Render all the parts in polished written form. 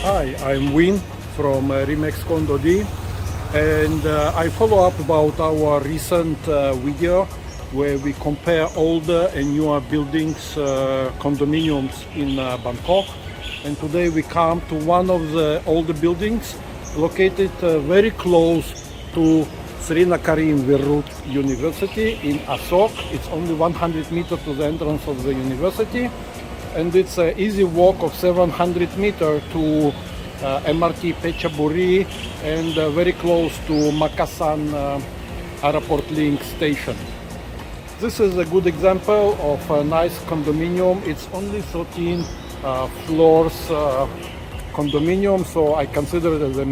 Hi, I'm Win from REMAX CondoDee, and I follow up about our recent video where we compare older and newer buildings, condominiums in Bangkok. And today we come to one of the older buildings located very close to Srinacarim Virut University in Asok. It's only 100 meters to the entrance of the university, and it's an easy walk of 700 meters to MRT Pechaburi and very close to Makasan Airport Link station. This is a good example of a nice condominium. It's only 13 floors condominium, so I consider it as a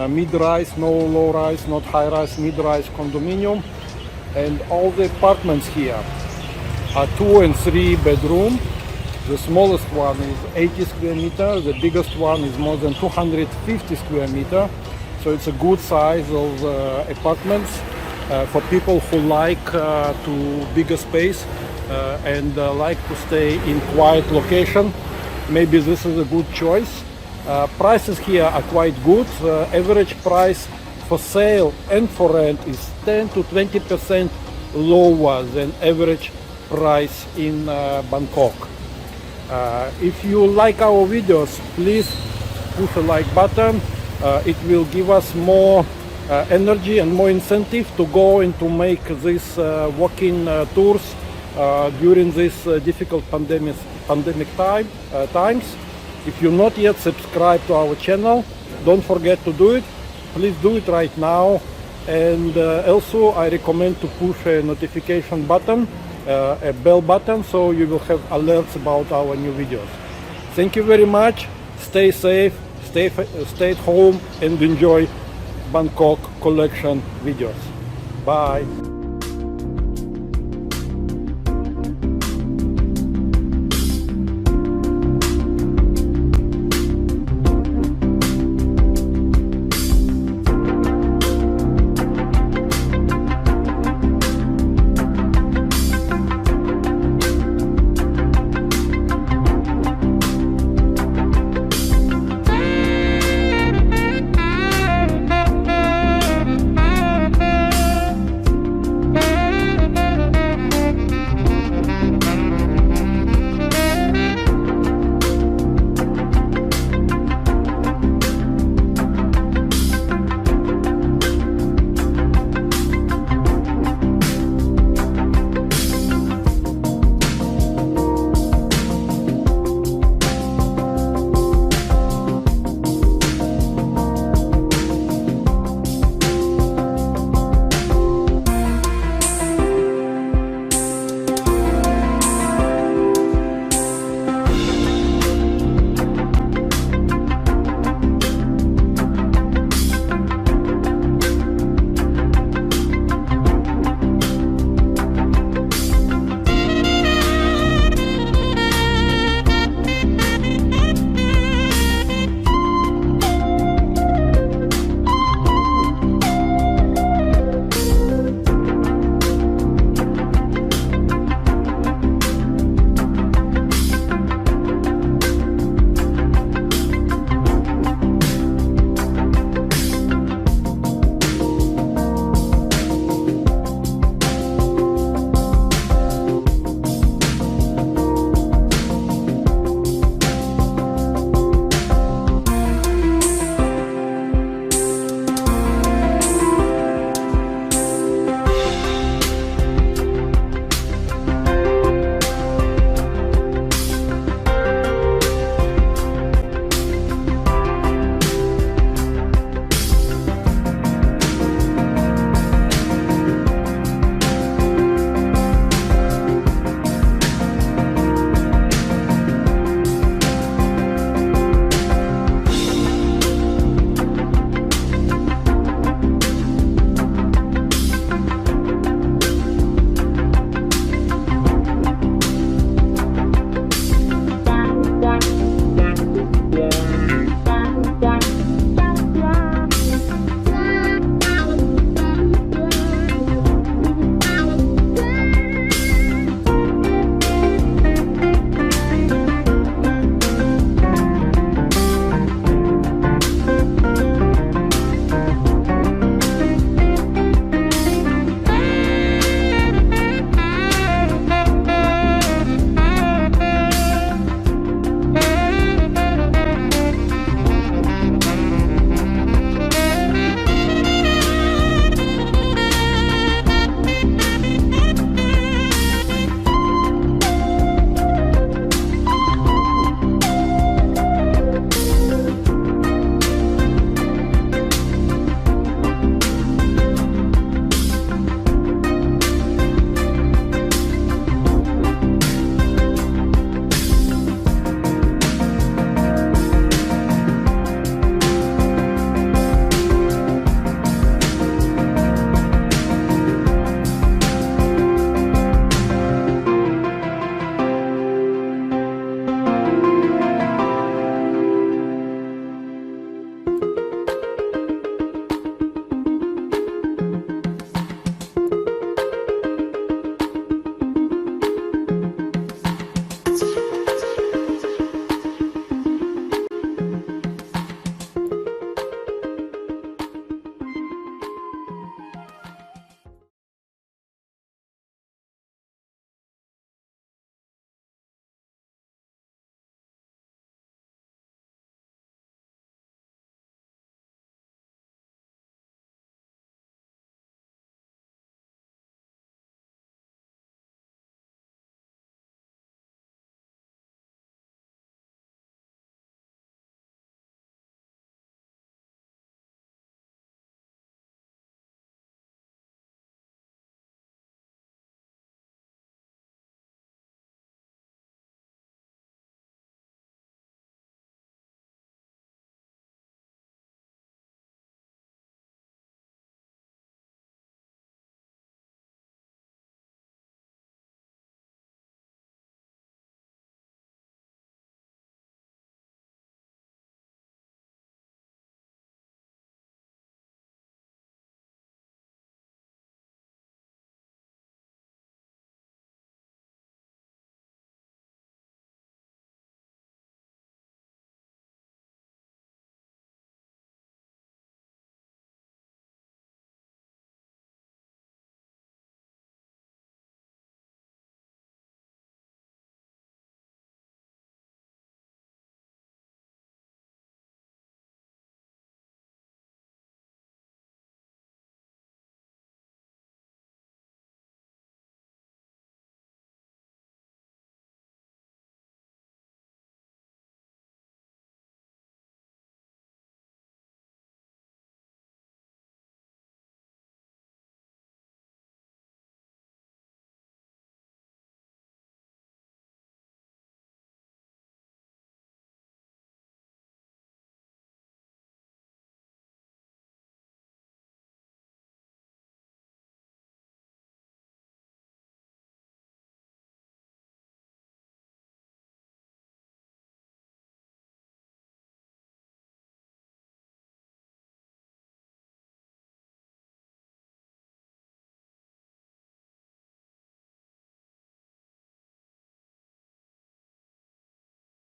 mid-rise, no low-rise, not high-rise, mid-rise condominium. And all the apartments here are 2 and 3 bedroom. The smallest one is 80 square meters, the biggest one is more than 250 square meters. So it's a good size of apartments for people who like to bigger space and like to stay in quiet location. Maybe this is a good choice. Prices here are quite good. Average price for sale and for rent is 10 to 20% lower than average price in Bangkok. If you like our videos, please push a like button. It will give us more energy and more incentive to go and to make these walking tours during this difficult pandemic times. If you're not yet subscribed to our channel, don't forget to do it. Please do it right now. And also I recommend to push a notification button, a bell button, so you will have alerts about our new videos. Thank you very much. Stay safe, stay at home, and enjoy Bangkok collection videos. Bye.